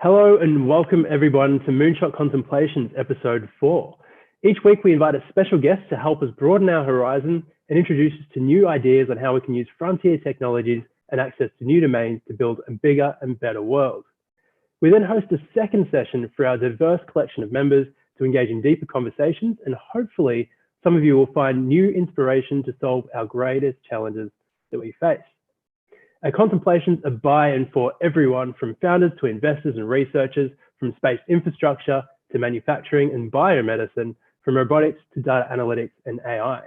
Hello and welcome everyone to Moonshooter Contemplations episode 4. Each week we invite a special guest to help us broaden our horizon and introduce us to new ideas on how we can use frontier technologies and access to new domains to build a bigger and better world. We then host a second session for our diverse collection of members to engage in deeper conversations, and hopefully some of you will find new inspiration to solve our greatest challenges that we face. Our contemplations are by and for everyone, from founders to investors and researchers, from space infrastructure to manufacturing and biomedicine, from robotics to data analytics and AI.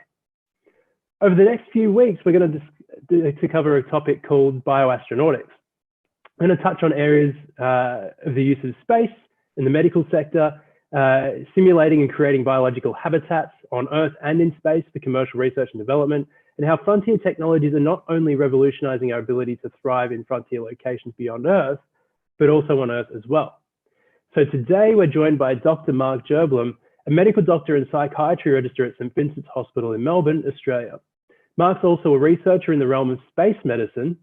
Over the next few weeks, we're going to cover a topic called bioastronautics. I'm going to touch on areas of the use of space in the medical sector, simulating and creating biological habitats on Earth and in space for commercial research and development, and how frontier technologies are not only revolutionizing our ability to thrive in frontier locations beyond Earth, but also on Earth as well. So today we're joined by Dr. Marc Jurblum, a medical doctor and psychiatry registrar at St. Vincent's Hospital in Melbourne, Australia. Marc's also a researcher in the realm of space medicine,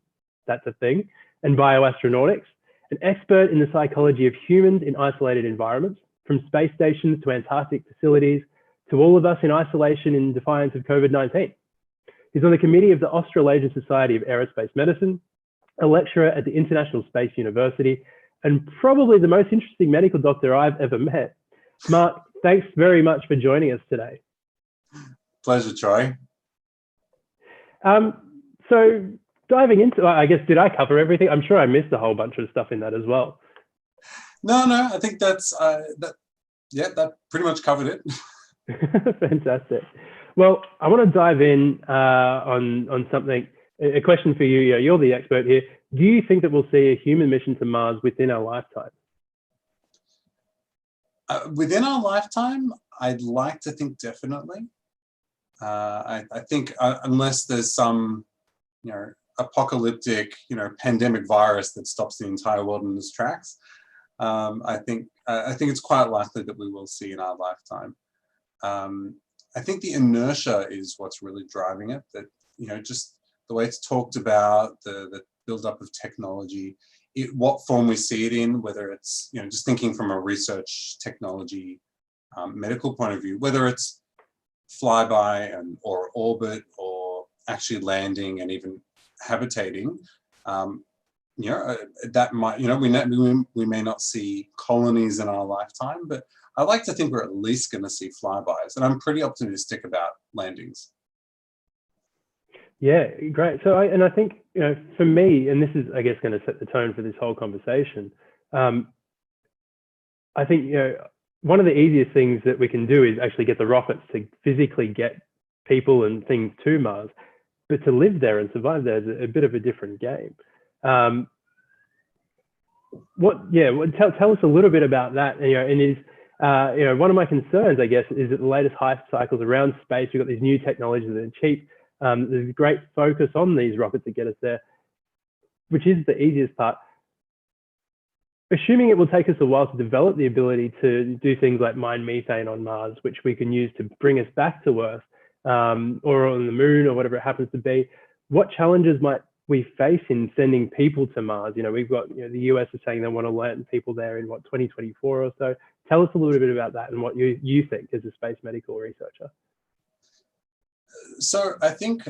that's a thing, and bioastronautics, an expert in the psychology of humans in isolated environments, from space stations to Antarctic facilities, to all of us in isolation in defiance of COVID-19. He's on the committee of the Australasian Society of Aerospace Medicine, a lecturer at the International Space University, and probably the most interesting medical doctor I've ever met. Marc, thanks very much for joining us today. Pleasure, Troy. So diving into, I guess, did I cover everything? I'm sure I missed a whole bunch of stuff in that as well. No, I think that's, that pretty much covered it. Fantastic. Well, I want to dive in on something, a question for you. You're the expert here. Do you think that we'll see a human mission to Mars within our lifetime? Within our lifetime, I'd like to think definitely. I think unless there's some, apocalyptic, pandemic virus that stops the entire world in its tracks, I think it's quite likely that we will see in our lifetime. I think the inertia is what's really driving it, that, just the way it's talked about, the build-up of technology, what form we see it in, whether it's, just thinking from a research technology, medical point of view, whether it's flyby or orbit or actually landing and even habitating, that might, we may not see colonies in our lifetime, but I like to think we're at least going to see flybys, and I'm pretty optimistic about landings. Yeah, great. So I think, for me, and this is, I guess, going to set the tone for this whole conversation. I think, one of the easiest things that we can do is actually get the rockets to physically get people and things to Mars, but to live there and survive there is a bit of a different game. Tell us a little bit about that. And is one of my concerns, I guess, is that the latest hype cycles around space. We've got these new technologies that are cheap. There's a great focus on these rockets that get us there, which is the easiest part. Assuming it will take us a while to develop the ability to do things like mine methane on Mars, which we can use to bring us back to Earth, or on the moon, or whatever it happens to be, what challenges might we face in sending people to Mars? We've got, the US is saying they want to land people there in 2024 or so. Tell us a little bit about that and what you think as a space medical researcher. So I think,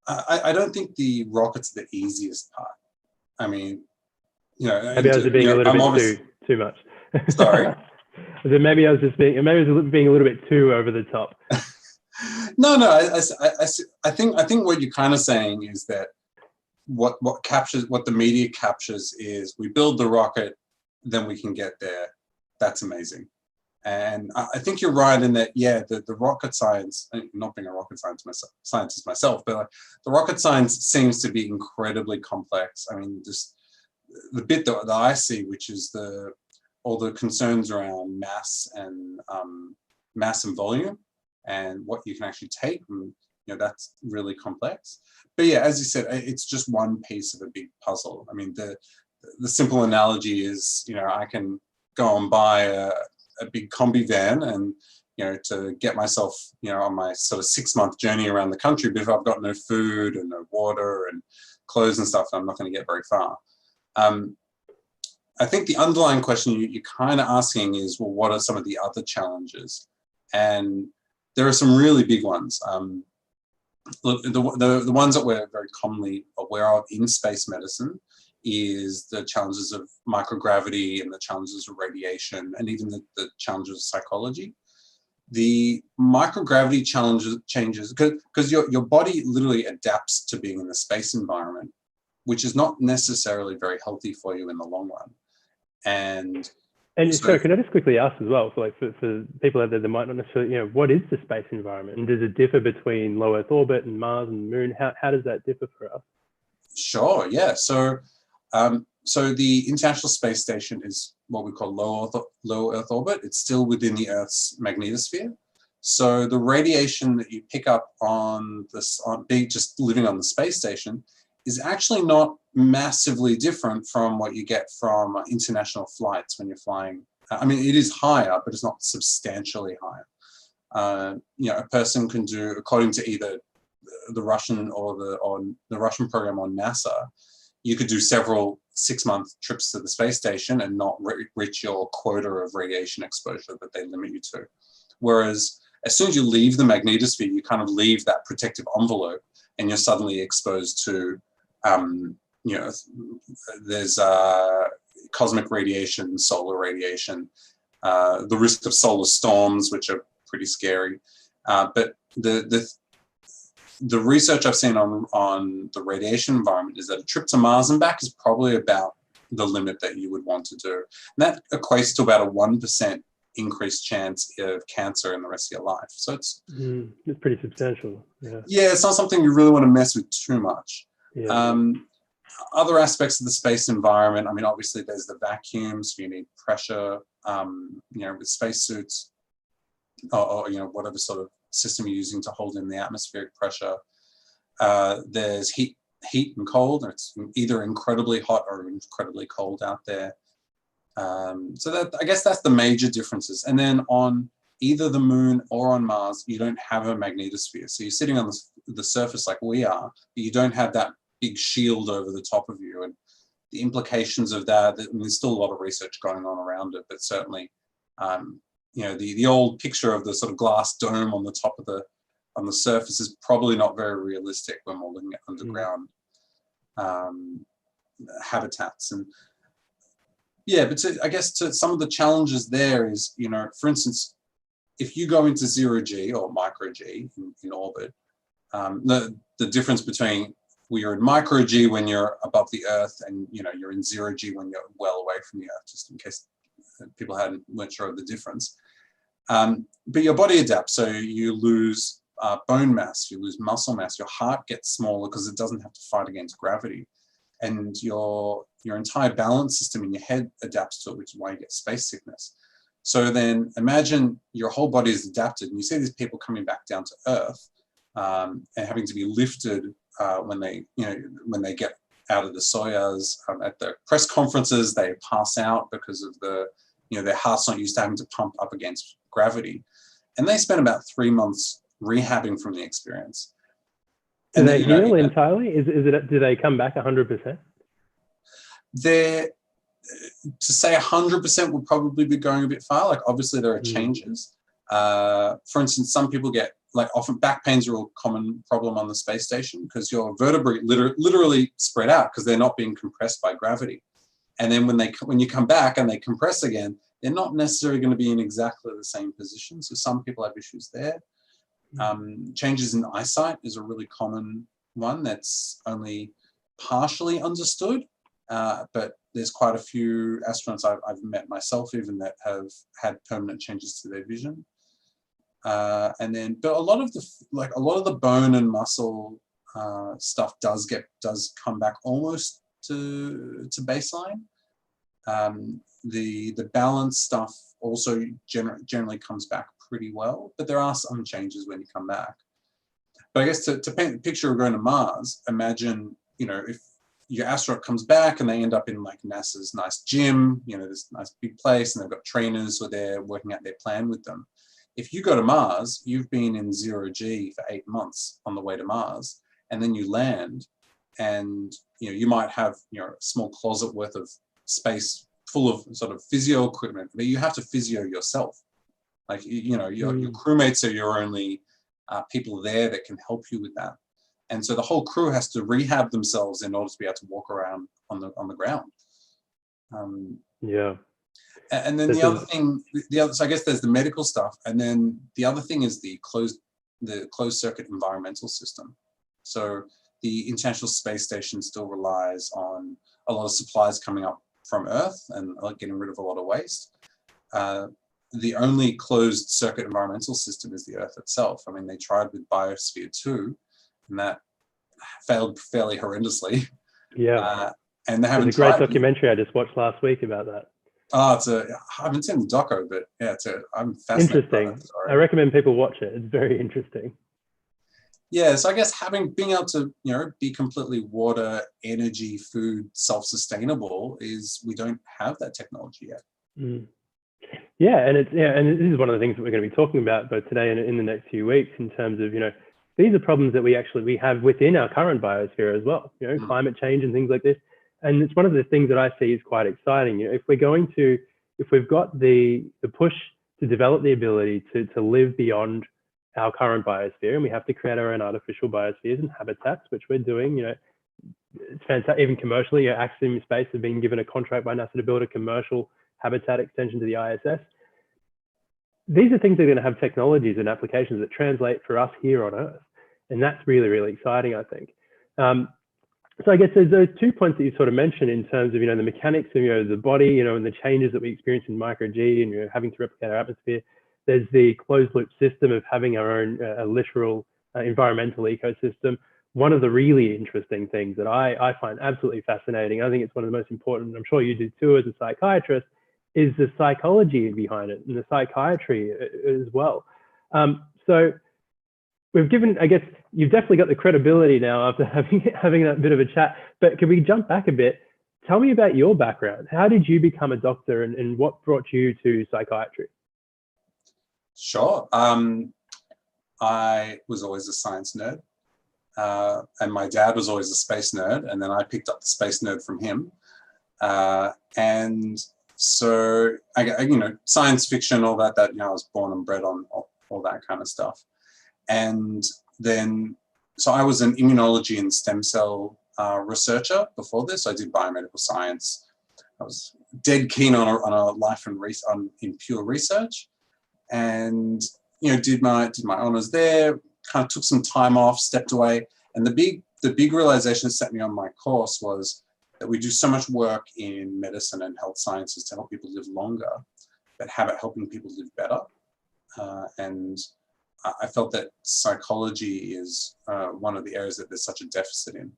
I don't think the rocket's the easiest part. I mean, maybe I was being a little bit too much. Sorry. Maybe I was being a little bit too over the top. No. I think what you're kind of saying is that what the media captures is we build the rocket, then we can get there. That's amazing. And I think you're right in that, the rocket science, not being a rocket scientist myself, but the rocket science seems to be incredibly complex. I mean, just the bit that I see, which is all the concerns around mass and volume and what you can actually take, and, that's really complex. But as you said, it's just one piece of a big puzzle. I mean, the simple analogy is, I can go and buy a big combi van and, to get myself, on my sort of 6-month journey around the country. But if I've got no food and no water and clothes and stuff, I'm not going to get very far. I think the underlying question you're kind of asking is, well, what are some of the other challenges? And there are some really big ones. Look, the ones that we're very commonly aware of in space medicine is the challenges of microgravity and the challenges of radiation and even the challenges of psychology. The microgravity changes because your body literally adapts to being in the space environment, which is not necessarily very healthy for you in the long run. And so can I just quickly ask as well, so like for people out there that might not necessarily, what is the space environment, and does it differ between low Earth orbit and Mars and the Moon? How does that differ for us? Sure, yeah. So the International Space Station is what we call low Earth orbit. It's still within the Earth's magnetosphere. So the radiation that you pick up just living on the space station is actually not massively different from what you get from international flights when you're flying. I mean, it is higher, but it's not substantially higher. A person can do, according to either the Russian or the Russian program on NASA, you could do several 6-month trips to the space station and not reach your quota of radiation exposure that they limit you to. Whereas as soon as you leave the magnetosphere, you kind of leave that protective envelope and you're suddenly exposed to there's cosmic radiation, solar radiation, the risk of solar storms, which are pretty scary. But the research I've seen on the radiation environment is that a trip to Mars and back is probably about the limit that you would want to do. And that equates to about a 1% increased chance of cancer in the rest of your life. So it's pretty substantial. Yeah, it's not something you really want to mess with too much. Yeah. Other aspects of the space environment, I mean, obviously there's the vacuum, so you need pressure, with spacesuits or whatever sort of system you're using to hold in the atmospheric pressure. There's heat and cold. It's either incredibly hot or incredibly cold out there. So that, I guess that's the major differences. And then on either the Moon or on Mars, you don't have a magnetosphere. So you're sitting on the surface like we are, but you don't have that big shield over the top of you. And the implications of that, there's still a lot of research going on around it, but certainly, the old picture of the sort of glass dome on the top of on the surface is probably not very realistic when we're looking at underground habitats. And yeah, but I guess some of the challenges there is, for instance, if you go into 0G or micro G in orbit, the difference between you're in micro G when you're above the Earth and you're in 0G when you're well away from the Earth, just in case people weren't sure of the difference. But your body adapts, so you lose bone mass, you lose muscle mass, your heart gets smaller because it doesn't have to fight against gravity, and your entire balance system in your head adapts to it, which is why you get space sickness. So then imagine your whole body is adapted, and you see these people coming back down to Earth and having to be lifted when they get out of the Soyuz. At the press conferences, they pass out because of their heart's not used to having to pump up against gravity. And they spend about 3 months rehabbing from the experience. Do they heal entirely? Do they come back 100%? To say 100% would probably be going a bit far. Like, obviously there are changes. For instance, some people get, often back pain's a real common problem on the space station because your vertebrae literally spread out because they're not being compressed by gravity. And then when you come back and they compress again, they're not necessarily going to be in exactly the same position. So some people have issues there. Changes in eyesight is a really common one that's only partially understood. But there's quite a few astronauts I've met myself even that have had permanent changes to their vision. But a lot of the bone and muscle stuff does come back almost to baseline. The balance stuff also generally comes back pretty well, but there are some changes when you come back. But I guess to paint the picture of going to Mars, imagine, if your astronaut comes back and they end up in NASA's nice gym, this nice big place, and they've got trainers who are there working out their plan with them. If you go to Mars, you've been in 0G for 8 months on the way to Mars, and then you land, and you might have a small closet worth of space full of sort of physio equipment, but you have to physio yourself. Like, your crewmates are your only people there that can help you with that. And so the whole crew has to rehab themselves in order to be able to walk around on the ground. Yeah. And then so I guess there's the medical stuff, and then the other thing is the closed circuit environmental system. So the International Space Station still relies on a lot of supplies coming up from Earth and getting rid of a lot of waste. The only closed circuit environmental system is the Earth itself. I mean, they tried with Biosphere 2, and that failed fairly horrendously. Yeah. And they haven't There's a great tried. documentary I just watched last week about that. I haven't seen the doco, but yeah, I'm fascinated. Interesting. I recommend people watch it. It's very interesting. Yeah, so I guess being able to, be completely water, energy, food, self-sustainable is, we don't have that technology yet. Yeah, and this is one of the things that we're going to be talking about both today and in the next few weeks, in terms of, these are problems that we have within our current biosphere as well, climate change and things like this. And it's one of the things that I see is quite exciting. If we've got the push to develop the ability to live beyond our current biosphere, and we have to create our own artificial biospheres and habitats, which we're doing, it's fantastic. Even commercially, Axiom Space have been given a contract by NASA to build a commercial habitat extension to the ISS. These are things that are going to have technologies and applications that translate for us here on Earth. And that's really, really exciting, I think. So I guess there's those 2 points that you sort of mentioned in terms of, the mechanics of, the body, and the changes that we experience in micro-G and having to replicate our atmosphere. There's the closed loop system of having our own literal environmental ecosystem. One of the really interesting things that I find absolutely fascinating, I think it's one of the most important, I'm sure you do too as a psychiatrist, is the psychology behind it and the psychiatry as well. So we've given, I guess, you've definitely got the credibility now after having that bit of a chat, but can we jump back a bit? Tell me about your background. How did you become a doctor, and what brought you to psychiatry? Sure. I was always a science nerd, and my dad was always a space nerd, and then I picked up the space nerd from him. And so, science fiction, all that, I was born and bred on all that kind of stuff. And then, so I was an immunology and stem cell researcher before this. I did biomedical science. I was dead keen on a life in pure research, and did my honors there. Kind of took some time off, stepped away, and the big realization that set me on my course was that we do so much work in medicine and health sciences to help people live longer, but helping people live better, and I felt that psychology is one of the areas that there's such a deficit in.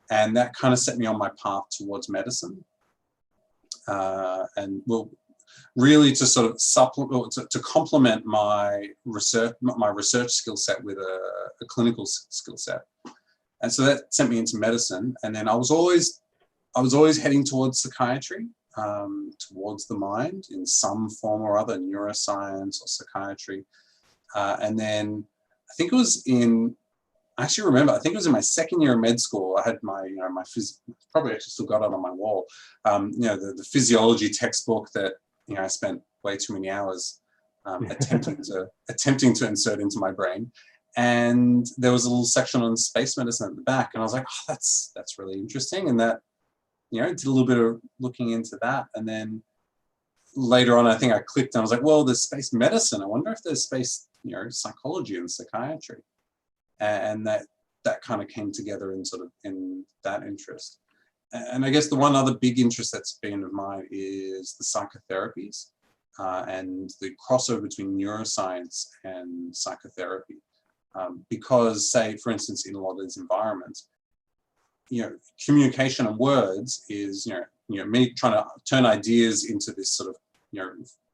And that kind of set me on my path towards medicine. And really to sort of supplement, to complement my research skill set with a clinical skill set. And so that sent me into medicine. And then I was always heading towards psychiatry, towards the mind in some form or other, neuroscience or psychiatry. And then I think it was in my second year of med school. I had my probably actually still got it on my wall. The physiology textbook that I spent way too many hours attempting to insert into my brain. And there was a little section on space medicine at the back, and I was like, oh, that's really interesting. And that, did a little bit of looking into that, and then later on, I think I clicked and I was like, well, there's space medicine. I wonder if there's space, psychology and psychiatry. And that kind of came together in that interest. And I guess the one other big interest that's been of mine is the psychotherapies and the crossover between neuroscience and psychotherapy. Because, say, for instance, in a lot of these environments, communication and words is, me trying to turn ideas into this sort of,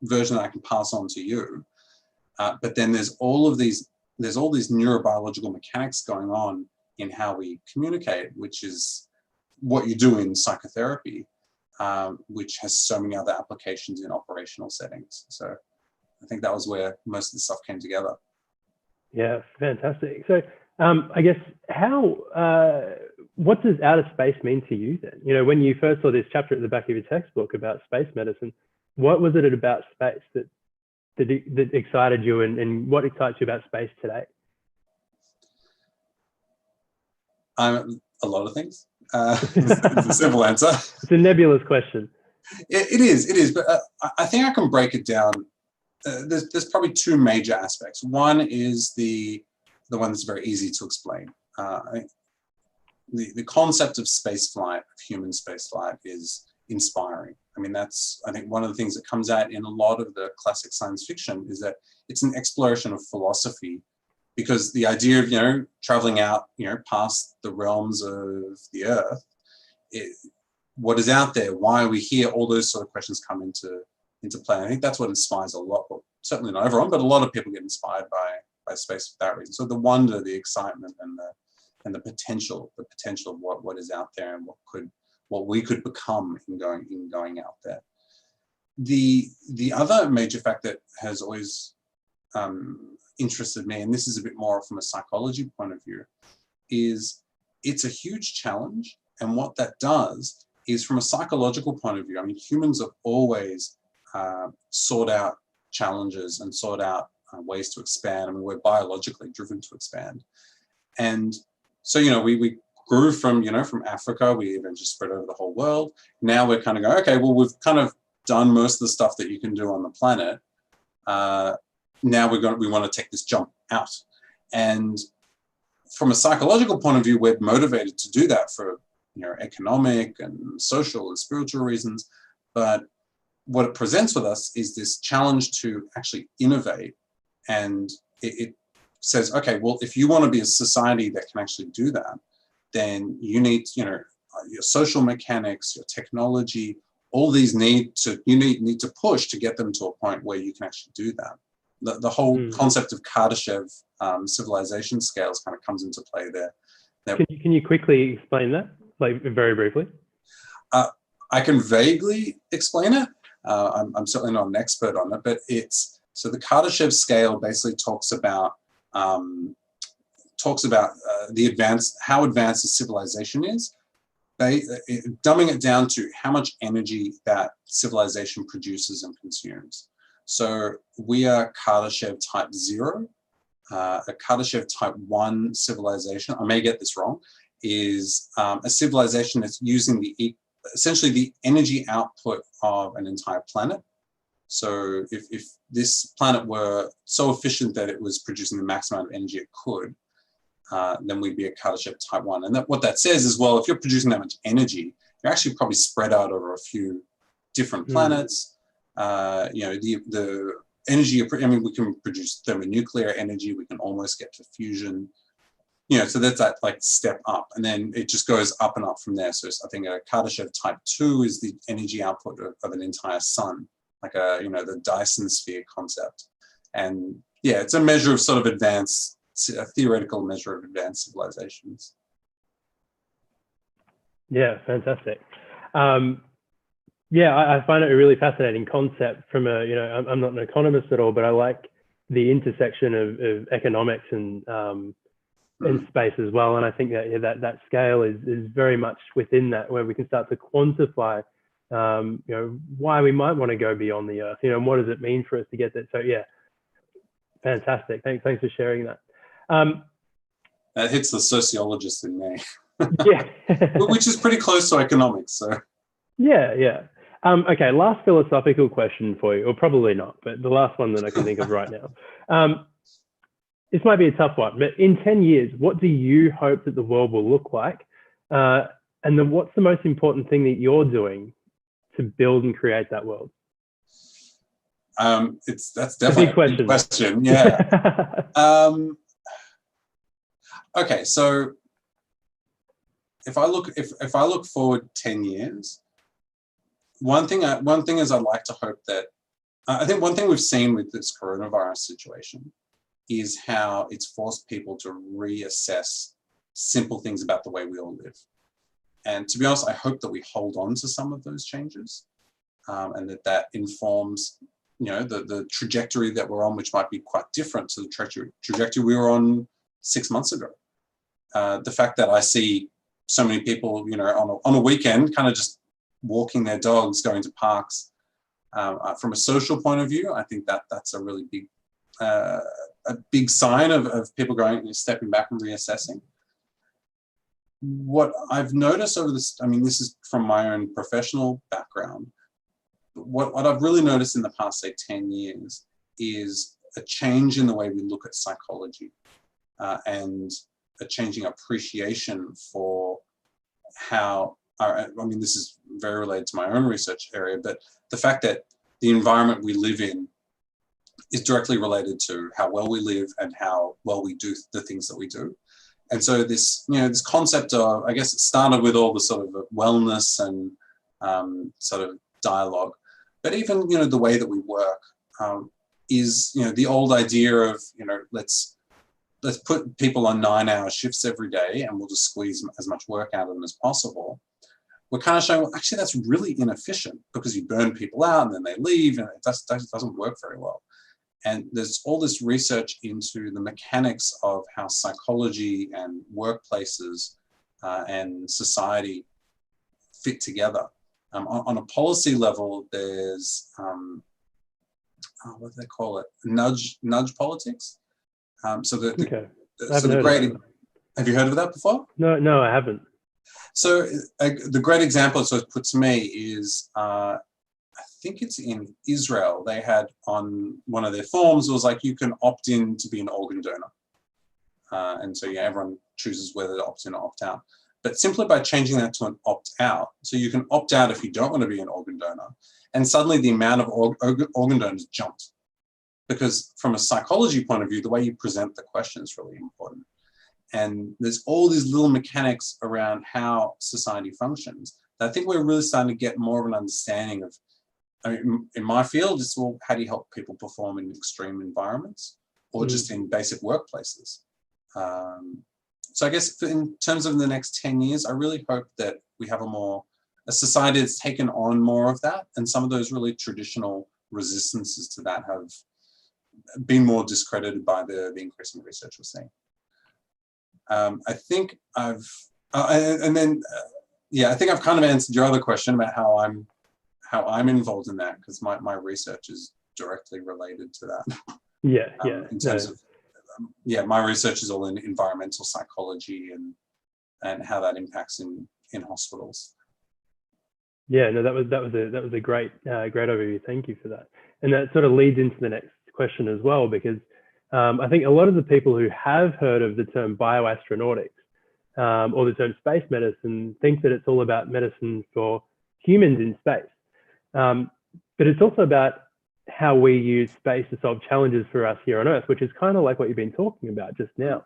version that I can pass on to you. But then there's all these neurobiological mechanics going on in how we communicate, which is what you do in psychotherapy, which has so many other applications in operational settings. So I think that was where most of the stuff came together. Yeah, fantastic. So I guess what does outer space mean to you then? You know, when you first saw this chapter at the back of your textbook about space medicine, what was it about space that excited you, and what excites you about space today? A lot of things. It's a simple answer. It's a nebulous question. It is, but I think I can break it down. There's probably two major aspects. One is the one that's very easy to explain. The concept of spaceflight, of human spaceflight, is inspiring. I mean, that's, I think, one of the things that comes out in a lot of the classic science fiction is that it's an exploration of philosophy, because the idea of, you know, traveling out, you know, past the realms of the earth, what is out there, why are we here, all those sort of questions come into play. I think that's what inspires a lot, well, certainly not everyone, but a lot of people get inspired by space for that reason. So the wonder, the excitement, and the potential of what is out there, and what we could become in going out there. The other major fact that has always interested me, and this is a bit more from a psychology point of view, is it's a huge challenge. And what that does is, from a psychological point of view, I mean, humans have always sought out challenges and sought out ways to expand. I mean, we're biologically driven to expand. And so, you know, we grew from, you know, from Africa, we eventually spread over the whole world. Now we're kind of going, okay, well, we've kind of done most of the stuff that you can do on the planet. Now we want to take this jump out. And from a psychological point of view, we're motivated to do that for, you know, economic and social and spiritual reasons. But what it presents with us is this challenge to actually innovate. And it says, okay, well, if you want to be a society that can actually do that, then you need, you know, your social mechanics, your technology, all these need to push to get them to a point where you can actually do that. The whole concept of Kardashev civilization scales kind of comes into play there. Can you quickly explain that, like very briefly? I can vaguely explain it. I'm certainly not an expert on it, but so the Kardashev scale basically talks about how advanced a civilization is, dumbing it down to how much energy that civilization produces and consumes. So we are Kardashev type 0. A Kardashev type 1 civilization, I may get this wrong, is a civilization that's using essentially the energy output of an entire planet. So if this planet were so efficient that it was producing the maximum amount of energy it could, then we'd be a Kardashev type 1. And what that says is, well, if you're producing that much energy, you're actually probably spread out over a few different planets. You know, the energy, I mean, we can produce thermonuclear energy, we can almost get to fusion. You know, so that's that like step up, and then it just goes up and up from there. So I think a Kardashev type 2 is the energy output of an entire sun, like you know, the Dyson sphere concept. And yeah, it's a measure of sort of a theoretical measure of advanced civilizations. Yeah, fantastic. Yeah, I find it a really fascinating concept from you know, I'm not an economist at all, but I like the intersection of economics and space as well. And I think that that scale is very much within that, where we can start to quantify, you know, why we might want to go beyond the Earth, you know, and what does it mean for us to get there. So yeah, fantastic. Thanks for sharing that. That hits the sociologist in me. Yeah. Which is pretty close to economics. So. Yeah. Okay, last philosophical question for you, or probably not, but the last one that I can think of right now. This might be a tough one, but in 10 years, what do you hope that the world will look like? And then what's the most important thing that you're doing to build and create that world? That's definitely a big question. Yeah. Okay, so if I look forward 10 years, one thing is I'd like to hope that I think one thing we've seen with this coronavirus situation is how it's forced people to reassess simple things about the way we all live. And to be honest, I hope that we hold on to some of those changes, and that informs, you know, the trajectory that we're on, which might be quite different to the trajectory we were on 6 months ago. The fact that I see so many people, on a weekend, kind of just walking their dogs, going to parks. From a social point of view, I think that's a really big sign of people stepping back and reassessing. What I've noticed over this, this is from my own professional background, what I've really noticed in the past, say, 10 years is a change in the way we look at psychology and a changing appreciation for how, this is very related to my own research area, but the fact that the environment we live in is directly related to how well we live and how well we do the things that we do. And so this, this concept of, I guess it started with all the sort of wellness and sort of dialogue, but even, the way that we work is, the old idea of, let's put people on 9-hour shifts every day and we'll just squeeze as much work out of them as possible. We're kind of showing, well, actually, that's really inefficient because you burn people out and then they leave and it doesn't work very well. And there's all this research into the mechanics of how psychology and workplaces and society fit together. On a policy level, there's, what do they call it? Nudge politics. Have you heard of that before? No, I haven't. So the great example it sort of put to me is, I think it's in Israel. They had on one of their forms, it was like, you can opt in to be an organ donor. And so everyone chooses whether to opt in or opt out. But simply by changing that to an opt out, so you can opt out if you don't want to be an organ donor, and suddenly the amount of organ donors jumped. Because from a psychology point of view, the way you present the question is really important. And there's all these little mechanics around how society functions that I think we're really starting to get more of an understanding of. In my field, it's all, how do you help people perform in extreme environments or just in basic workplaces? So I guess in terms of the next 10 years, I really hope that we have a society that's taken on more of that, and some of those really traditional resistances to that have been more discredited by the increasing research we're seeing. I think I think I've kind of answered your other question about how I'm involved in that, because my research is directly related to that. In terms of, my research is all in environmental psychology and how that impacts in hospitals. Yeah, no, that was a great overview. Thank you for that. And that sort of leads into the next question as well, because I think a lot of the people who have heard of the term bioastronautics or the term space medicine think that it's all about medicine for humans in space. But it's also about how we use space to solve challenges for us here on Earth, which is kind of like what you've been talking about just now.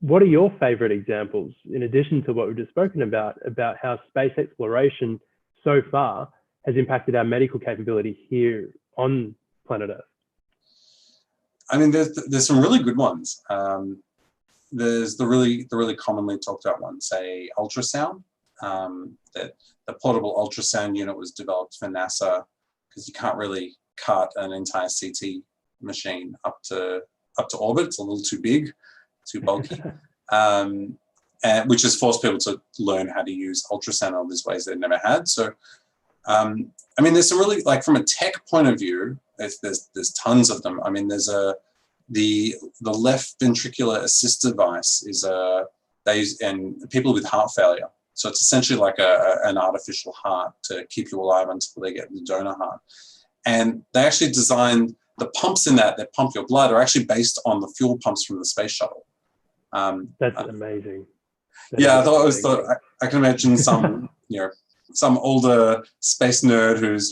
What are your favorite examples, in addition to what we've just spoken about how space exploration so far has impacted our medical capability here on planet Earth? There's some really good ones. There's the really commonly talked about one, say ultrasound. That the portable ultrasound unit was developed for NASA because you can't really cut an entire CT machine up to orbit. It's a little too big, too bulky, which has forced people to learn how to use ultrasound in all these ways they've never had. So, there's some really, like, from a tech point of view, there's tons of them. There's the left ventricular assist device is they use in people with heart failure. So it's essentially like an artificial heart to keep you alive until they get the donor heart. And they actually designed the pumps in that pump your blood are actually based on the fuel pumps from the space shuttle. That's amazing. I can imagine some, some older space nerd who's,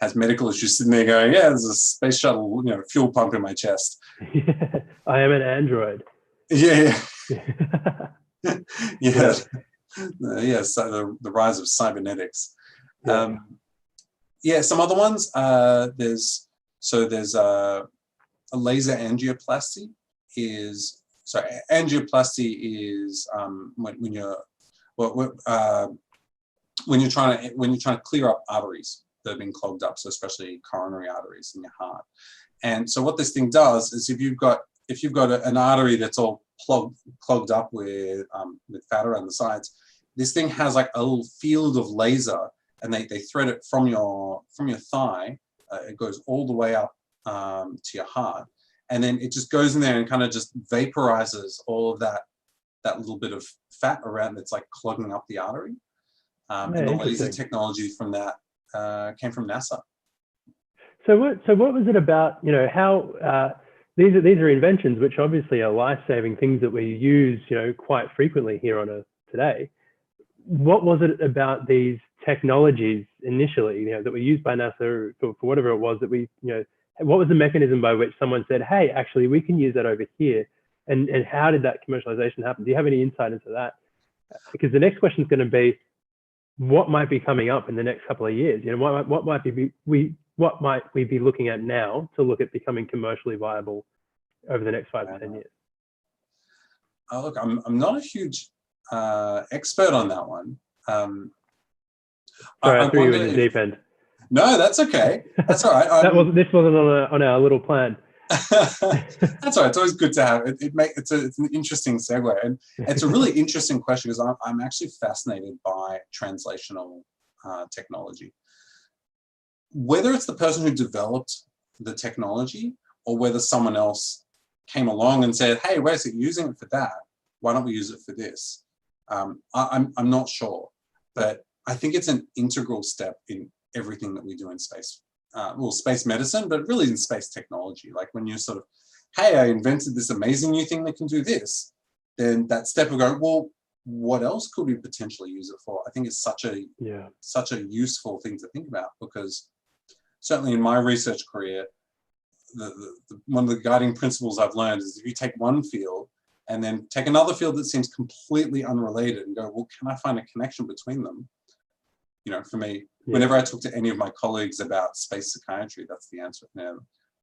has medical issues sitting there going, yeah, there's a space shuttle, fuel pump in my chest. I am an android. Yeah. Yes, the rise of cybernetics. Some other ones. There's a laser angioplasty. Angioplasty is when you're trying to clear up arteries that have been clogged up, so especially coronary arteries in your heart. And so what this thing does is if you've got an artery that's all clogged up with fat around the sides. This thing has like a little field of laser, and they thread it from your thigh. It goes all the way up to your heart, and then it just goes in there and kind of just vaporizes all of that little bit of fat around that's like clogging up the artery. And the laser technology from that came from NASA. So what was it about, you know, how these are inventions which obviously are life-saving things that we use, you know, quite frequently here on Earth today. What was it about these technologies initially, you know, that were used by NASA for whatever it was that we, you know, what was the mechanism by which someone said, hey, actually we can use that over here? And how did that commercialization happen? Do you have any insight into that? Because the next question is going to be, what might be coming up in the next couple of years? You know, what might we be looking at now to look at becoming commercially viable over the next 5 to 10 years? Oh, look, I'm not a huge expert on that one. Sorry, I threw you in the deep end. No, that's okay. That's all right. This wasn't on our little plan. That's all right. It's always good to have it. It's an interesting segue, and it's a really interesting question because I'm actually fascinated by translational technology. Whether it's the person who developed the technology or whether someone else came along and said, "Hey, wait a second, using it for that. Why don't we use it for this?" I'm not sure, but I think it's an integral step in everything that we do in space. Well, space medicine, but really in space technology. Like when you're sort of, hey, I invented this amazing new thing that can do this, then that step of going, well, what else could we potentially use it for? I think it's such a useful thing to think about, because certainly in my research career, one of the guiding principles I've learned is if you take one field and then take another field that seems completely unrelated and go, well, can I find a connection between them? You know, for me, whenever I talk to any of my colleagues about space psychiatry, that's the answer. You know,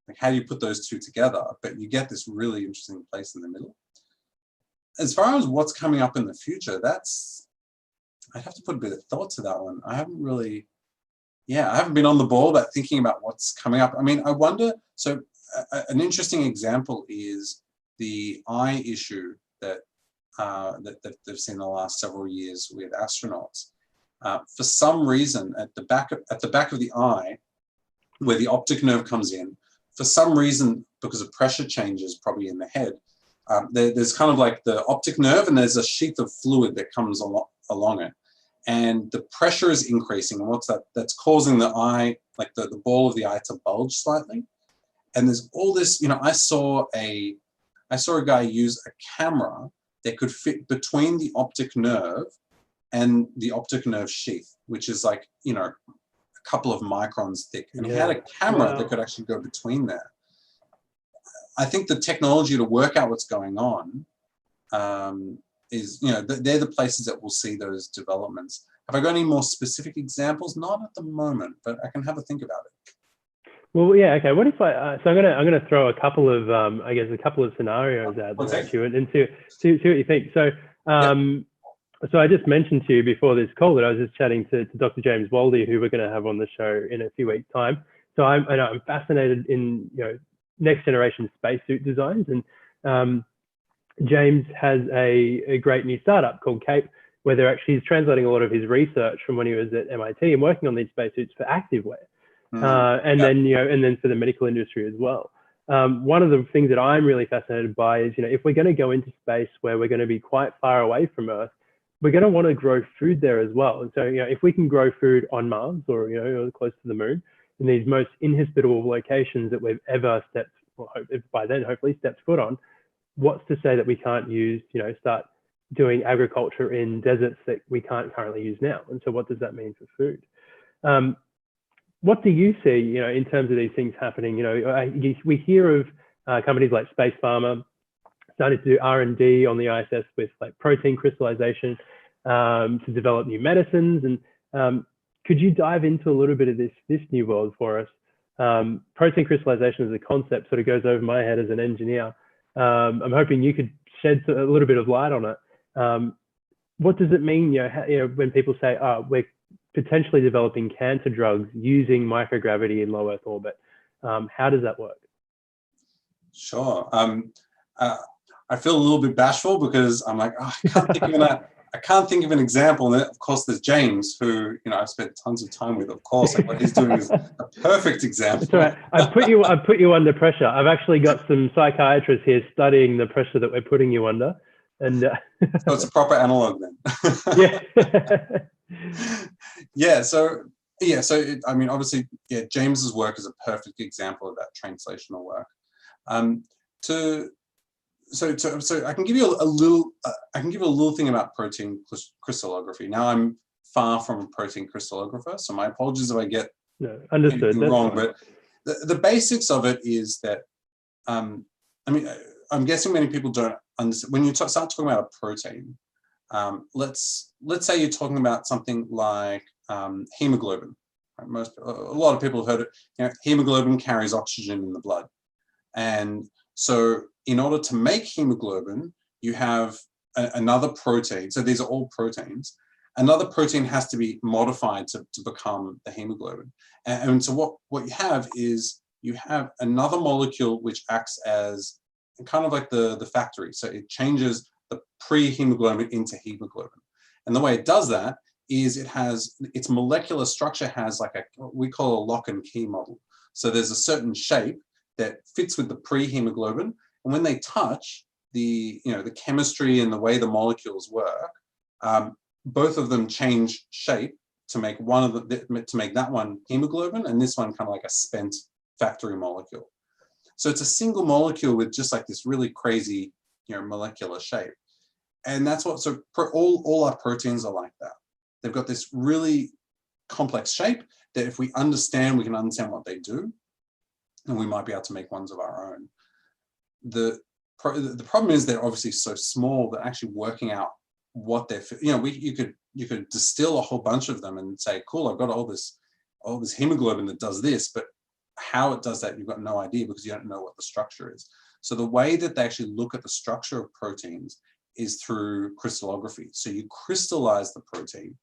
like, how do you put those two together? But you get this really interesting place in the middle. As far as what's coming up in the future, I'd have to put a bit of thought to that one. I haven't been on the ball about thinking about what's coming up. I mean, I wonder, so an interesting example is the eye issue that they've seen in the last several years with astronauts. For some reason, at the back of the eye, where the optic nerve comes in, for some reason, because of pressure changes probably in the head, there's kind of like the optic nerve, and there's a sheath of fluid that comes along it, and the pressure is increasing. And what's that? That's causing the eye, like the ball of the eye, to bulge slightly. And there's all this. You know, I saw a guy use a camera that could fit between the optic nerve and the optic nerve sheath, which is like, you know, a couple of microns thick. And he had a camera that could actually go between there. I think the technology to work out what's going on is, you know, they're the places that we'll see those developments. Have I got any more specific examples? Not at the moment, but I can have a think about it. Well, yeah, okay. What if so I'm gonna throw a couple of I guess a couple of scenarios out there at you and see what you think. So So I just mentioned to you before this call that I was just chatting to Dr. James Waldy, who we're going to have on the show in a few weeks' time. So I'm fascinated in, you know, next generation spacesuit designs, and James has a great new startup called Cape, where he's translating a lot of his research from when he was at MIT and working on these spacesuits for activewear, then for the medical industry as well. One of the things that I'm really fascinated by is, you know, if we're going to go into space where we're going to be quite far away from Earth, we're going to want to grow food there as well. And so, you know, if we can grow food on Mars or, you know, close to the moon, in these most inhospitable locations that we've ever hopefully stepped foot on, what's to say that we can't start doing agriculture in deserts that we can't currently use now? And so what does that mean for food? What do you see, you know, in terms of these things happening? You know, we hear of companies like Space Pharma started to do R&D on the ISS with like protein crystallization to develop new medicines. And could you dive into a little bit of this new world for us? Protein crystallization as a concept sort of goes over my head as an engineer. I'm hoping you could shed a little bit of light on it. What does it mean, when people say, we're potentially developing cancer drugs using microgravity in low Earth orbit? How does that work? Sure. I feel a little bit bashful because I'm like, oh, I can't think of an example. And of course, there's James, who I've spent tons of time with. Of course, like what he's doing is a perfect example. It's all right. I've put you under pressure. I've actually got some psychiatrists here studying the pressure that we're putting you under, and so it's a proper analog then. Yeah. So obviously, James's work is a perfect example of that translational work. So I can give you a little thing about protein crystallography. Now, I'm far from a protein crystallographer, so my apologies if I get understood wrong. But the basics of it is that I'm guessing many people don't understand when you start talking about a protein. Let's say you're talking about something like hemoglobin. Right? A lot of people have heard it. Hemoglobin carries oxygen in the blood, and so in order to make hemoglobin, you have another protein. So these are all proteins. Another protein has to be modified to become the hemoglobin. And so what you have is you have another molecule which acts as kind of like the factory. So it changes the pre-hemoglobin into hemoglobin. And the way it does that is its molecular structure has what we call a lock and key model. So there's a certain shape that fits with the pre-hemoglobin. And when they touch, the chemistry and the way the molecules work, both of them change shape to make that one hemoglobin and this one kind of like a spent factory molecule. So it's a single molecule with just like this really crazy, molecular shape. And that's all our proteins are like that. They've got this really complex shape that if we can understand what they do, and we might be able to make ones of our own. The problem is they're obviously so small that actually working out what they're, you could distill a whole bunch of them and say, cool, I've got all this hemoglobin that does this, but how it does that, you've got no idea because you don't know what the structure is. So the way that they actually look at the structure of proteins is through crystallography. So you crystallize the protein,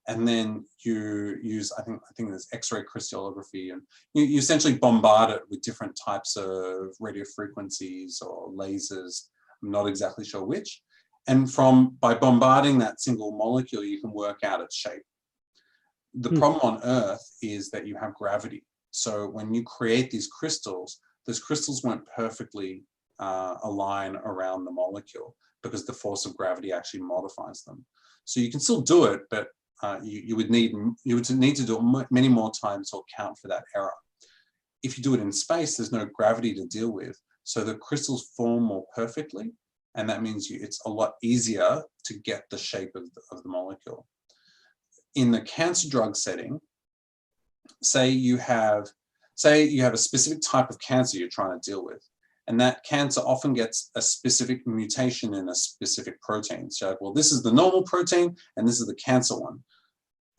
and then you use, I think there's X-ray crystallography, and you essentially bombard it with different types of radio frequencies or lasers. I'm not exactly sure which. And by bombarding that single molecule, you can work out its shape. The problem on Earth is that you have gravity. So when you create these crystals, those crystals won't perfectly align around the molecule because the force of gravity actually modifies them. So you can still do it, but you would need to do it many more times to account for that error. If you do it in space, there's no gravity to deal with, so the crystals form more perfectly, and that means it's a lot easier to get the shape of the molecule. In the cancer drug setting, say you have a specific type of cancer you're trying to deal with, and that cancer often gets a specific mutation in a specific protein. So, well, this is the normal protein, and this is the cancer one.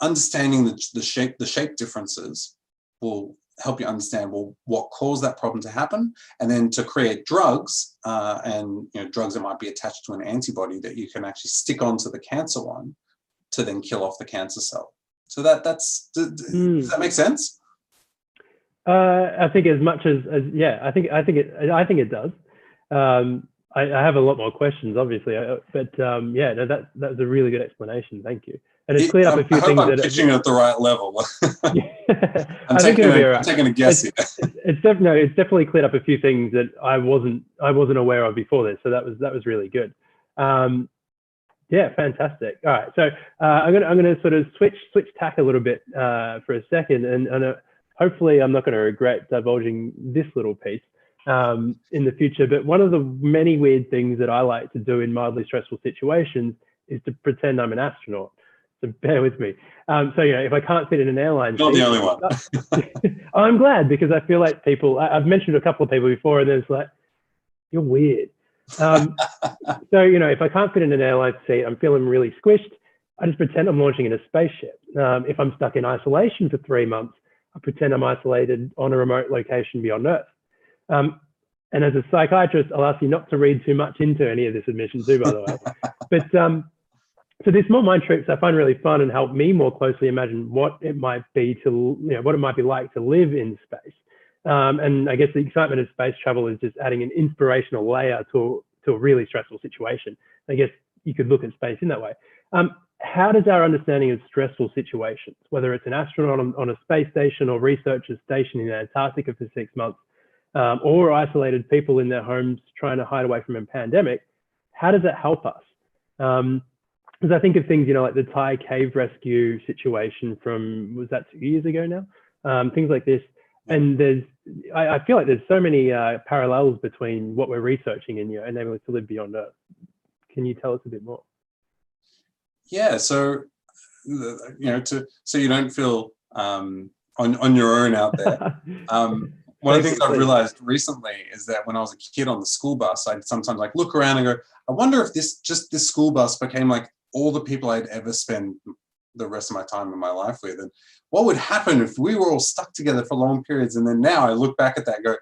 Understanding the shape differences will help you understand, well, what caused that problem to happen, and then to create drugs, and drugs that might be attached to an antibody that you can actually stick onto the cancer one to then kill off the cancer cell. So does that make sense? I think as much as yeah, I think it does. I have a lot more questions, obviously, but yeah, no, that was a really good explanation. Thank you, and it's cleared up a few things. I'm pitching at the right level. I'm taking a guess here. It's definitely cleared up a few things that I wasn't aware of before this. So that was really good. Yeah, fantastic. All right, so I'm gonna sort of switch tack a little bit for a second, and hopefully I'm not going to regret divulging this little piece in the future. But one of the many weird things that I like to do in mildly stressful situations is to pretend I'm an astronaut. So bear with me. So if I can't fit in an airline, you're the only one. I'm glad, because I feel like I've mentioned a couple of people before, and it's like, you're weird. So if I can't fit in an airline seat, I'm feeling really squished, I just pretend I'm launching in a spaceship. If I'm stuck in isolation for 3 months, I pretend I'm isolated on a remote location beyond Earth. And as a psychiatrist, I'll ask you not to read too much into any of this admission too, by the way. But so these small mind tricks I find really fun and help me more closely imagine what it might be what it might be like to live in space. And I guess the excitement of space travel is just adding an inspirational layer to to a really stressful situation. I guess you could look at space in that way. How does our understanding of stressful situations, whether it's an astronaut on a space station or researchers stationed in Antarctica for 6 months, or isolated people in their homes trying to hide away from a pandemic, how does it help us? Because I think of things, like the Thai cave rescue situation from, was that 2 years ago now? Things like this. And I feel like there's so many parallels between what we're researching and enabling us to live beyond Earth. Can you tell us a bit more? Yeah, so so you don't feel on your own out there. One of the things I've realized recently is that when I was a kid on the school bus, I'd sometimes look around and go, I wonder if this school bus became like all the people I'd ever spend the rest of my time in my life with, and what would happen if we were all stuck together for long periods. And then now I look back at that and go,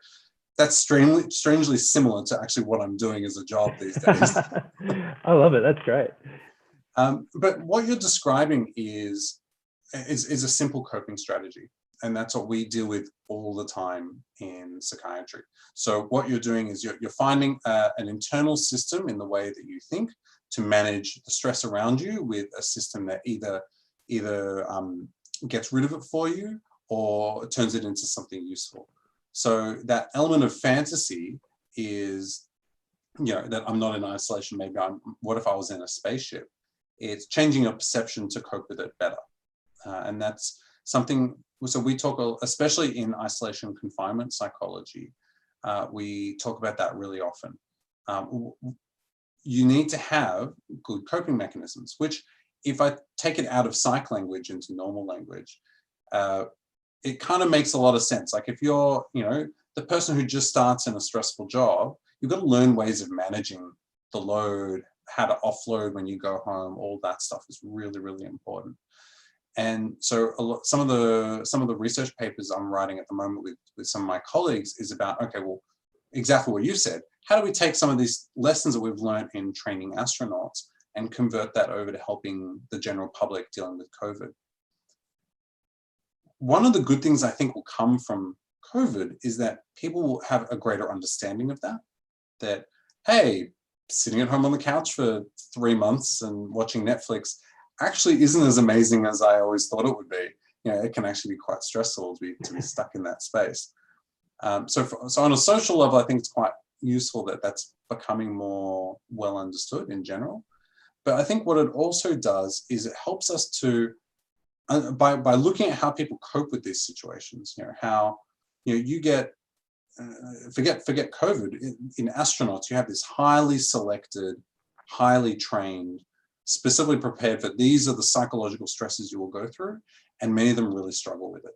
that's strangely similar to actually what I'm doing as a job these days. I love it. That's great. But what you're describing is a simple coping strategy. And that's what we deal with all the time in psychiatry. So what you're doing is you're finding an internal system in the way that you think to manage the stress around you, with a system that either gets rid of it for you or turns it into something useful. So that element of fantasy is, that I'm not in isolation. Maybe what if I was in a spaceship? It's changing your perception to cope with it better. And that's something, so we talk, especially in isolation confinement psychology, we talk about that really often. You need to have good coping mechanisms, which, if I take it out of psych language into normal language, it kind of makes a lot of sense. Like if you're, the person who just starts in a stressful job, you've got to learn ways of managing the load, how to offload when you go home. All that stuff is really, really important. And so some of the research papers I'm writing at the moment with some of my colleagues is about, okay, well, exactly what you said. How do we take some of these lessons that we've learned in training astronauts and convert that over to helping the general public dealing with COVID? One of the good things I think will come from COVID is that people will have a greater understanding of that, hey, sitting at home on the couch for 3 months and watching Netflix actually isn't as amazing as I always thought it would be. It can actually be quite stressful to be stuck in that space. So on a social level, I think it's quite useful that that's becoming more well understood in general. But I think what it also does is it helps us to, by looking at how people cope with these situations, how, you get, forget COVID, in astronauts, you have this highly selected, highly trained, specifically prepared for, these are the psychological stresses you will go through, and many of them really struggle with it.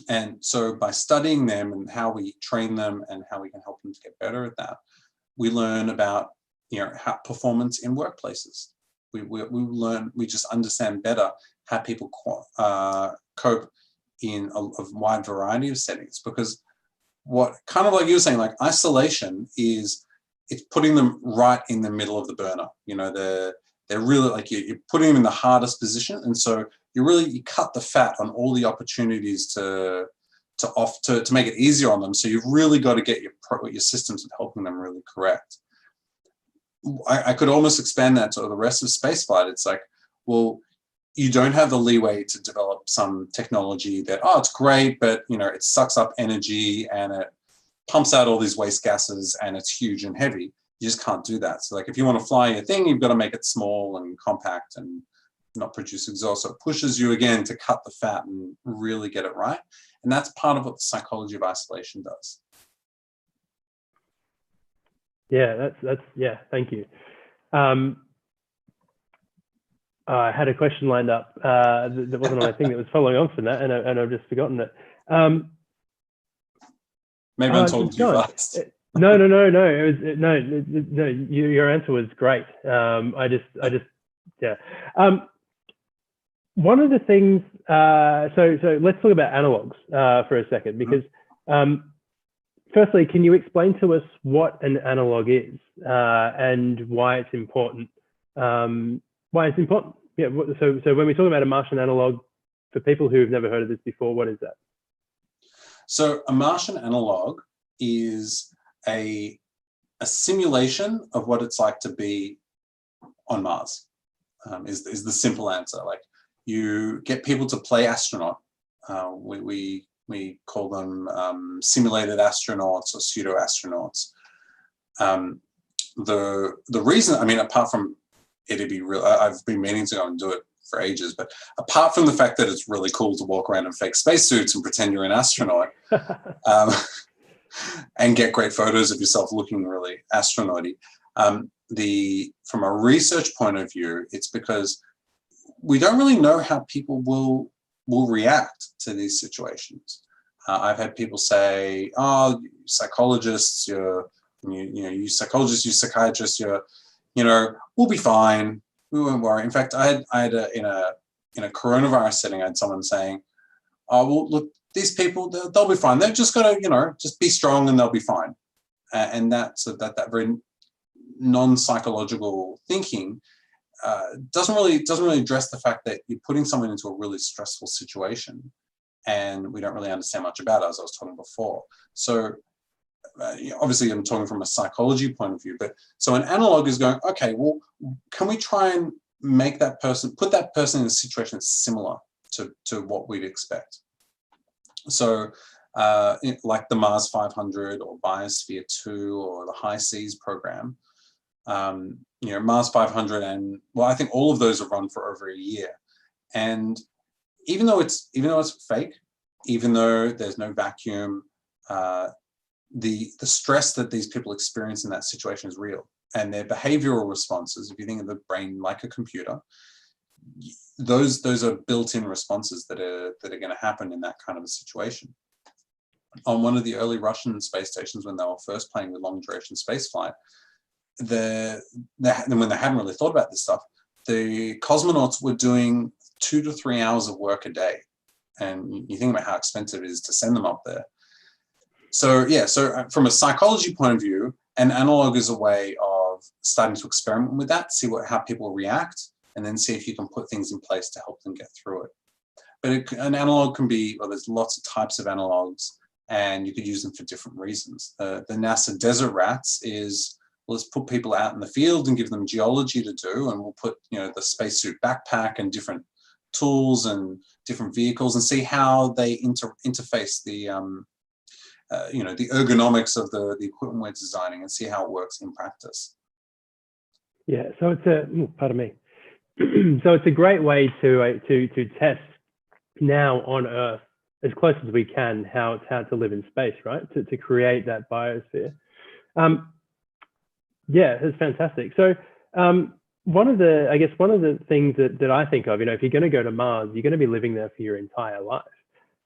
And so by studying them and how we train them and how we can help them to get better at that, we learn about, how performance in workplaces. We just understand better how people cope in a wide variety of settings. Because what, kind of like you were saying, like isolation it's putting them right in the middle of the burner. They're really like, you're putting them in the hardest position. And so you cut the fat on all the opportunities to make it easier on them. So you've really got to get your systems of helping them really correct. I could almost expand that to the rest of spaceflight. It's like, well, you don't have the leeway to develop some technology that, it's great, but it sucks up energy and it pumps out all these waste gases and it's huge and heavy. You just can't do that. So like, if you want to fly your thing, you've got to make it small and compact and not produce exhaust. So it pushes you again to cut the fat and really get it right. And that's part of what the psychology of isolation does. Yeah, yeah, thank you. I had a question lined up that wasn't on my thing that was following on from that, and I've just forgotten it. Maybe I'm talking too fast. No. It was no. Your answer was great. Yeah. One of the things. So let's talk about analogs for a second, because firstly, can you explain to us what an analog is and why it's important? Why it's important? Yeah. So when we talk about a Martian analog, for people who have never heard of this before, what is that? So a Martian analog is a a simulation of what it's like to be on Mars. Is the simple answer. Like, you get people to play astronaut. We call them simulated astronauts or pseudo astronauts. The reason, I mean, apart from it'd be real, I've been meaning to go and do it for ages, but apart from the fact that it's really cool to walk around in fake spacesuits and pretend you're an astronaut, and get great photos of yourself looking really astronauty. From a research point of view, it's because we don't really know how people will react to these situations. I've had people say, "Oh, psychologists, you psychologists, you psychiatrists, we'll be fine. We won't worry." In fact, I had in a coronavirus setting, I had someone saying, "Oh, well, look, these people, they'll be fine. They've just got to, just be strong and they'll be fine." And that very non-psychological thinking doesn't really address the fact that you're putting someone into a really stressful situation, and we don't really understand much about it, as I was talking before. So obviously I'm talking from a psychology point of view, but so an analog is going, okay, well, can we try and put that person in a situation that's similar to what we'd expect? So like the Mars 500 or Biosphere 2 or the High Seas program, Mars 500, and I think all of those are run for over a year. And even though it's fake, even though there's no vacuum, the stress that these people experience in that situation is real, and their behavioral responses, if you think of the brain like a computer, those are built-in responses that are going to happen in that kind of a situation. On one of the early Russian space stations, when they were first playing with long-duration spaceflight, when they hadn't really thought about this stuff, the cosmonauts were doing 2 to 3 hours of work a day, and you think about how expensive it is to send them up there. So from a psychology point of view, an analog is a way of starting to experiment with that, see how people react, and then see if you can put things in place to help them get through it. But an analog can be, there's lots of types of analogs, and you could use them for different reasons. The NASA desert rats is, let's put people out in the field and give them geology to do, and we'll put the spacesuit backpack and different tools and different vehicles, and see how they interface the ergonomics of the equipment we're designing, and see how it works in practice. Yeah, so pardon me. So it's a great way to test now on Earth, as close as we can, how to live in space, right? To create that biosphere. Yeah, it's fantastic. So one of the things that I think of, if you're going to go to Mars, you're going to be living there for your entire life,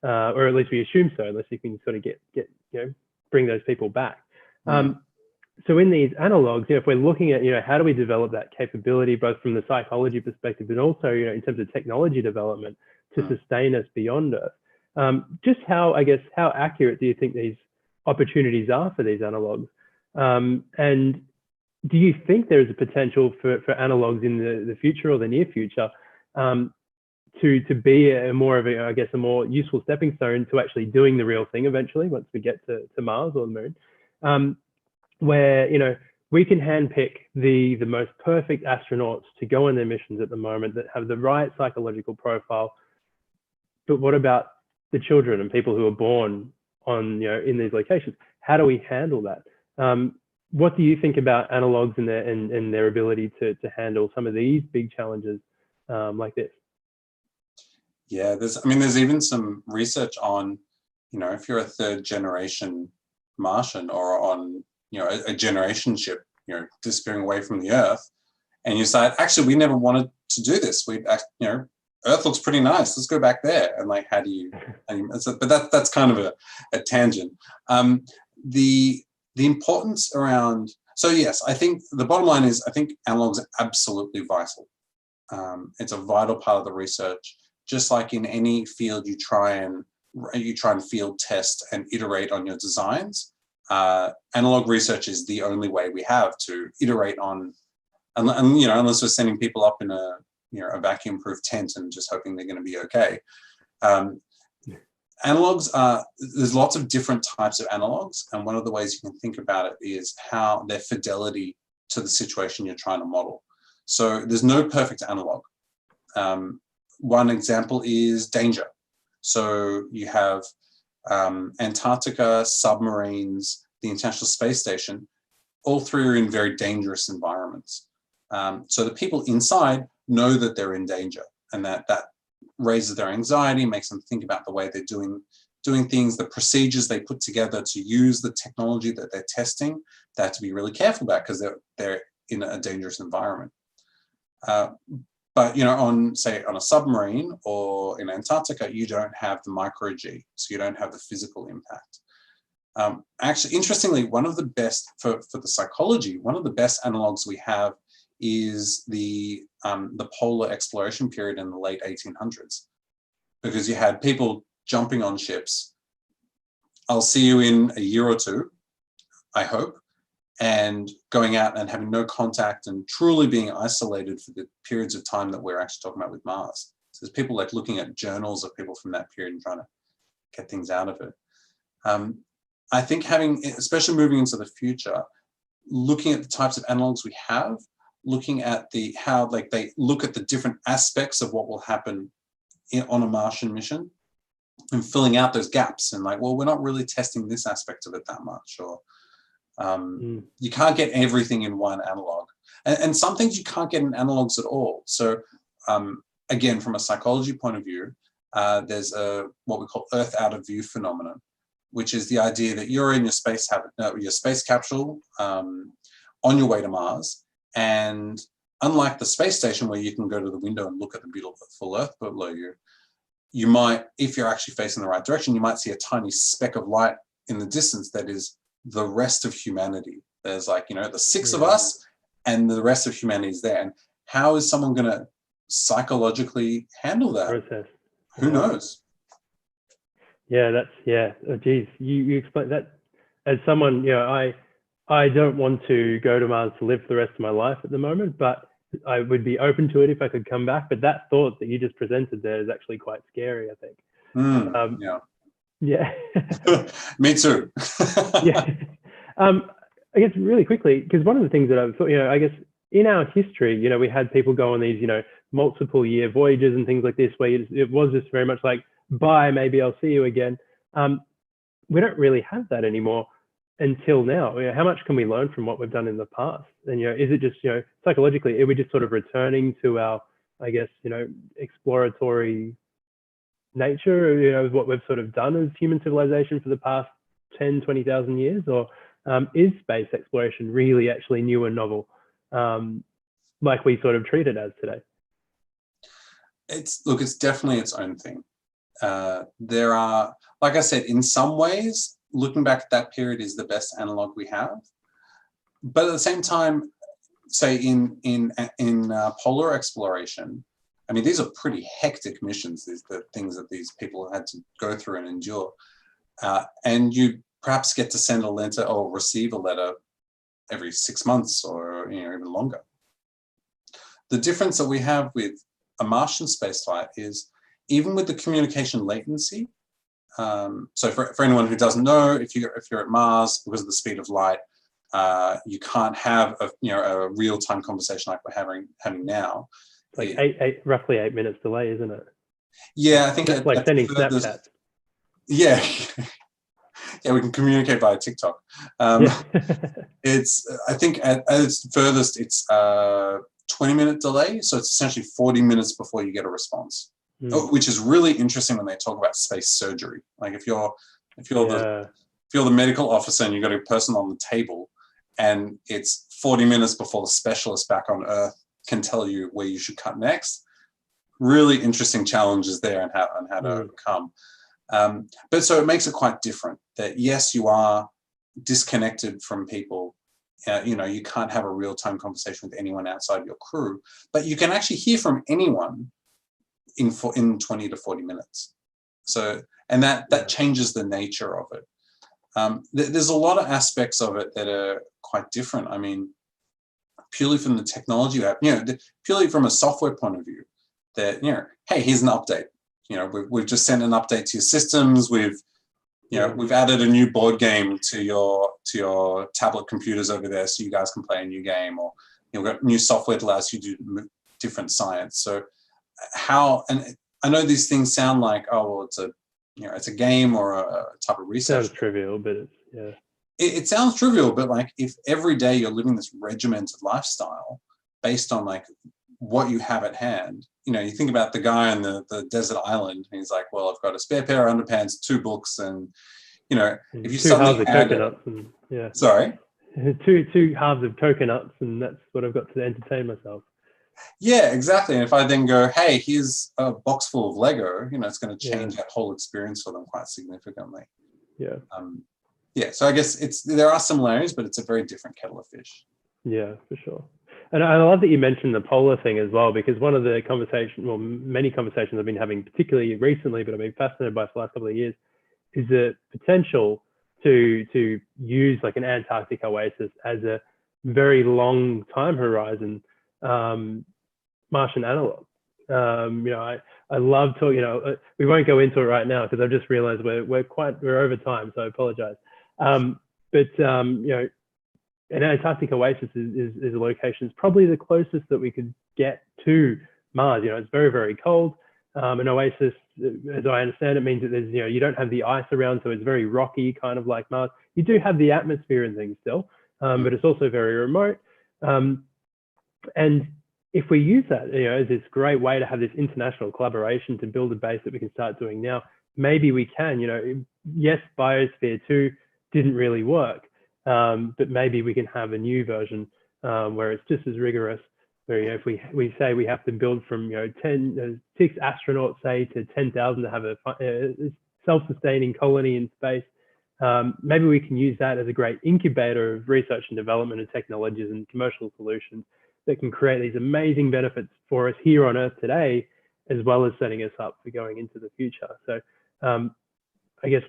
or at least we assume so, unless you can sort of get bring those people back. So in these analogs, if we're looking at how do we develop that capability, both from the psychology perspective and also in terms of technology development to sustain us beyond Earth, just how accurate do you think these opportunities are for these analogs? And do you think there is a potential for analogs in the future or the near future to be a more useful stepping stone to actually doing the real thing eventually, once we get to Mars or the Moon, where we can handpick the most perfect astronauts to go on their missions at the moment that have the right psychological profile? But what about the children and people who are born on in these locations? How do we handle that? What do you think about analogs and their ability to handle some of these big challenges like this? Yeah, there's even some research on, if you're a third generation Martian or on, a generation ship, disappearing away from the Earth, and you say, actually, we never wanted to do this. Earth looks pretty nice. Let's go back there. And like, but that's kind of a tangent. The importance around, so yes, I think the bottom line is, I think analogs are absolutely vital. It's a vital part of the research. Just like in any field, you try and field test and iterate on your designs. Analog research is the only way we have to iterate on, unless we're sending people up in a vacuum-proof tent and just hoping they're going to be okay. Analogs are, there's lots of different types of analogs, and one of the ways you can think about it is how their fidelity to the situation you're trying to model. So there's no perfect analog. One example is danger. So you have Antarctica, submarines, the International Space Station, all three are in very dangerous environments. So the people inside know that they're in danger, and that raises their anxiety, makes them think about the way they're doing things, the procedures they put together to use the technology that they're testing. They have to be really careful about because they're in a dangerous environment. But on a submarine or in Antarctica, you don't have the micro-G, so you don't have the physical impact. Actually, interestingly, one of the best for the psychology, one of the best analogs we have is the polar exploration period in the late 1800s, because you had people jumping on ships. I'll see you in a year or two, I hope, and going out and having no contact and truly being isolated for the periods of time that we're actually talking about with Mars. So there's people like looking at journals of people from that period and trying to get things out of it. I think especially moving into the future, looking at the types of analogs we have, looking at how they look at the different aspects of what will happen on a Martian mission and filling out those gaps and well, we're not really testing this aspect of it that much, or you can't get everything in one analog. And some things you can't get in analogs at all. So again, from a psychology point of view, there's what we call Earth out of view phenomenon, which is the idea that you're in your space capsule on your way to Mars. And unlike the space station where you can go to the window and look at the beautiful Earth below you, you might, if you're actually facing the right direction, you might see a tiny speck of light in the distance that is the rest of humanity. There's the six of us and the rest of humanity is there. And how is someone going to psychologically handle that? Process. Who knows? Yeah, oh, geez, you explain that as someone, I don't want to go to Mars to live for the rest of my life at the moment, but I would be open to it if I could come back. But that thought that you just presented there is actually quite scary, I think. Yeah. Me too. Yeah. I guess really quickly, because one of the things that I've thought, I guess in our history, we had people go on these, multiple year voyages and things like this, where it was just very much like, bye, maybe I'll see you again. We don't really have that anymore until now. How much can we learn from what we've done in the past? And, is it just, psychologically, are we just sort of returning to our, I guess, exploratory nature, what we've sort of done as human civilization for the past 10, 20,000 years? Or is space exploration really actually new and novel, like we sort of treat it as today? It's definitely its own thing. There are, like I said, in some ways, looking back at that period is the best analog we have. But at the same time, say in polar exploration, I mean, these are pretty hectic missions, the things that these people had to go through and endure. And you perhaps get to send a letter or receive a letter every 6 months or even longer. The difference that we have with a Martian spaceflight is even with the communication latency. So for anyone who doesn't know, if you're at Mars, because of the speed of light, you can't have a real-time conversation like we're having now. Like roughly 8 minutes delay, isn't it? Yeah, I think it's like sending Snapchat. Yeah, yeah, we can communicate via TikTok. It's, I think at its furthest, it's 20-minute delay, so it's essentially 40 minutes before you get a response, which is really interesting when they talk about space surgery. Like if you're the medical officer and you've got a person on the table, and it's 40 minutes before the specialist back on Earth can tell you where you should cut next. Really interesting challenges there and how to overcome. But so it makes it quite different that yes, you are disconnected from people. You can't have a real-time conversation with anyone outside your crew, but you can actually hear from anyone in 20 to 40 minutes. So, and that changes the nature of it. There's a lot of aspects of it that are quite different. I mean, purely from the technology you have, purely from a software point of view, that, hey, here's an update. we've just sent an update to your systems. We've added a new board game to your tablet computers over there, so you guys can play a new game, or we've got new software that allows you to do different science. So and I know these things sound like, oh, well, it's a game or a type of research. Sounds trivial, but it sounds trivial, but like if every day you're living this regimented lifestyle based on like what you have at hand, you think about the guy on the desert island, and he's like, well, I've got a spare pair of underpants, 2 books, and if you two suddenly halves of add coconuts, sorry, two halves of coconuts, and that's what I've got to entertain myself. Yeah, exactly. And if I then go, hey, here's a box full of Lego, it's going to change that whole experience for them quite significantly. Yeah. So I guess there are similarities, but it's a very different kettle of fish. Yeah, for sure. And I love that you mentioned the polar thing as well, because one of the many conversations I've been having, particularly recently, but I've been fascinated by for the last couple of years, is the potential to use like an Antarctic oasis as a very long time horizon Martian analog. I love talking. We won't go into it right now because I've just realized we're over time, so I apologize. An Antarctic oasis is a location. It's probably the closest that we could get to Mars. It's very, very cold. An oasis, as I understand it, means that there's you don't have the ice around, so it's very rocky, kind of like Mars. You do have the atmosphere and things still, but it's also very remote. And if we use that, as this great way to have this international collaboration to build a base that we can start doing now, maybe we can. Yes, Biosphere 2 didn't really work, but maybe we can have a new version where it's just as rigorous. Where if we say we have to build from 6 astronauts, say, to 10,000 to have a self-sustaining colony in space, maybe we can use that as a great incubator of research and development and technologies and commercial solutions that can create these amazing benefits for us here on Earth today, as well as setting us up for going into the future. So I guess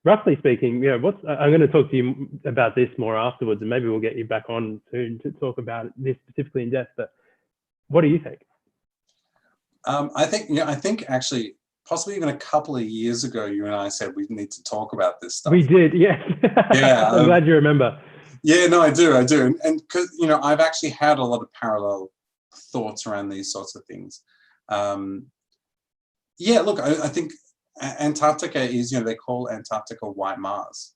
roughly speaking, I'm going to talk to you about this more afterwards, and maybe we'll get you back on soon to talk about this specifically in depth. But what do you think? I think actually, possibly even a couple of years ago, you and I said we need to talk about this stuff. We did, yes. Yeah, I'm glad you remember. Yeah, no, I do, and because I've actually had a lot of parallel thoughts around these sorts of things. Look, I think Antarctica is, they call Antarctica White Mars.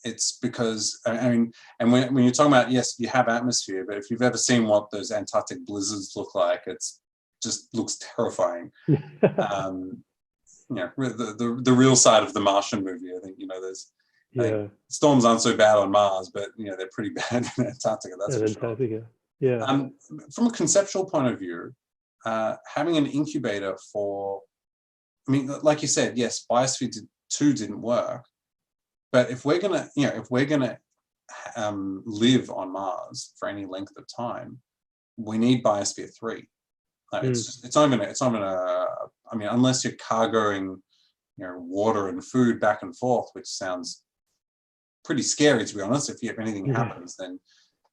It's because, and when you're talking about, yes, you have atmosphere, but if you've ever seen what those Antarctic blizzards look like, it's just looks terrifying. The real side of the Martian movie, I think, there's, I think storms aren't so bad on Mars, but, they're pretty bad in Antarctica, that's for Antarctica. Sure. Yeah. From a conceptual point of view, having an incubator like you said, yes, Biosphere 2 didn't work, but if we're gonna live on Mars for any length of time, we need Biosphere 3. It's not gonna. I mean, unless you're cargoing, water and food back and forth, which sounds pretty scary, to be honest. If anything happens, then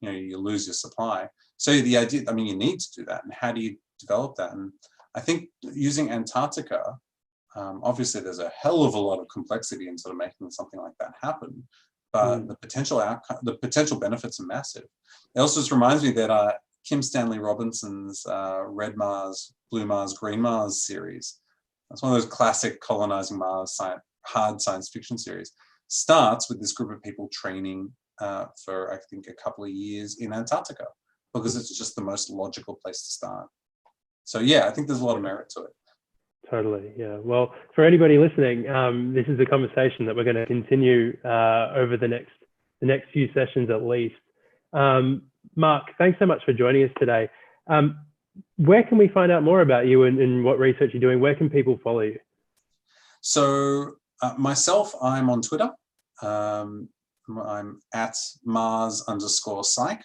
you lose your supply. So the idea, you need to do that, and how do you develop that? And I think using Antarctica. Obviously, there's a hell of a lot of complexity in sort of making something like that happen, but the potential benefits are massive. It also just reminds me that Kim Stanley Robinson's Red Mars, Blue Mars, Green Mars series, that's one of those classic colonizing Mars hard science fiction series, starts with this group of people training for, I think, a couple of years in Antarctica, because it's just the most logical place to start. So yeah, I think there's a lot of merit to it. Totally, yeah. Well, for anybody listening, this is a conversation that we're going to continue over the next few sessions at least. Marc, thanks so much for joining us today. Where can we find out more about you and what research you're doing? Where can people follow you? So myself, I'm on Twitter. I'm at Mars_psych.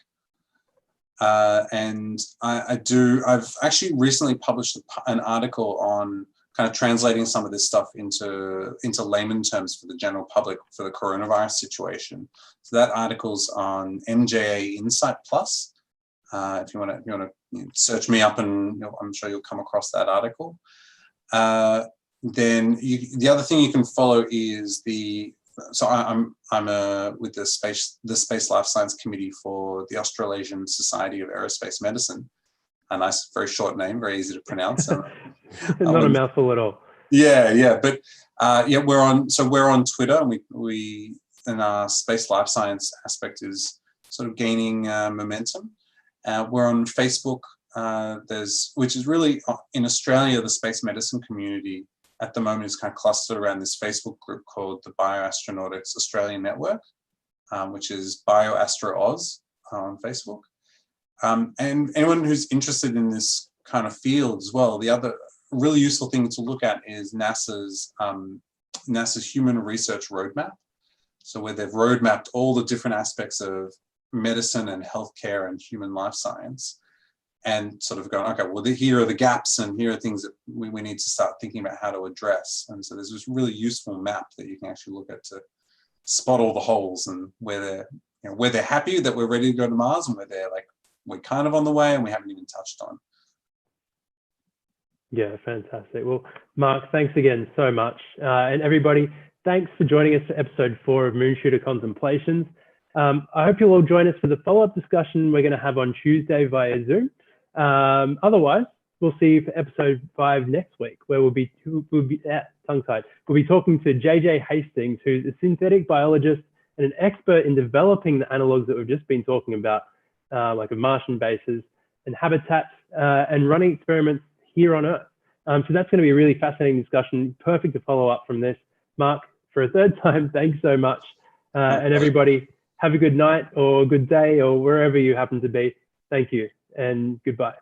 And I've actually recently published an article on kind of translating some of this stuff into layman terms for the general public for the coronavirus situation. So that article's on MJA Insight Plus. If you want to search me up, and I'm sure you'll come across that article. Then the other thing you can follow is I'm with the Space Life Science Committee for the Australasian Society of Aerospace Medicine. A nice, very short name, very easy to pronounce. Not a mouthful at all. Yeah. But we're on Twitter, and and our space life science aspect is sort of gaining momentum. We're on Facebook. Which is really in Australia, the space medicine community at the moment is kind of clustered around this Facebook group called the Bioastronautics Australian Network, which is BioAstroAus on Facebook. And anyone who's interested in this kind of field as well, the other really useful thing to look at is NASA's Human Research Roadmap. So where they've roadmapped all the different aspects of medicine and healthcare and human life science, and sort of going, okay, well, here are the gaps, and here are things that we need to start thinking about how to address. And so there's this really useful map that you can actually look at to spot all the holes, and where they're happy that we're ready to go to Mars, and where they're like, we're kind of on the way and we haven't even touched on. Yeah, fantastic. Well, Marc, thanks again so much. And everybody, thanks for joining us for episode 4 of Moonshooter Contemplations. I hope you'll all join us for the follow-up discussion we're going to have on Tuesday via Zoom. Otherwise, we'll see you for episode 5 next week, where we'll be tongue-tied. We'll be talking to JJ Hastings, who's a synthetic biologist and an expert in developing the analogs that we've just been talking about, like of Martian bases and habitats, and running experiments here on Earth. So that's going to be a really fascinating discussion, perfect to follow up from this. Marc, for a third time, thanks so much. And everybody, have a good night or good day or wherever you happen to be. Thank you and goodbye.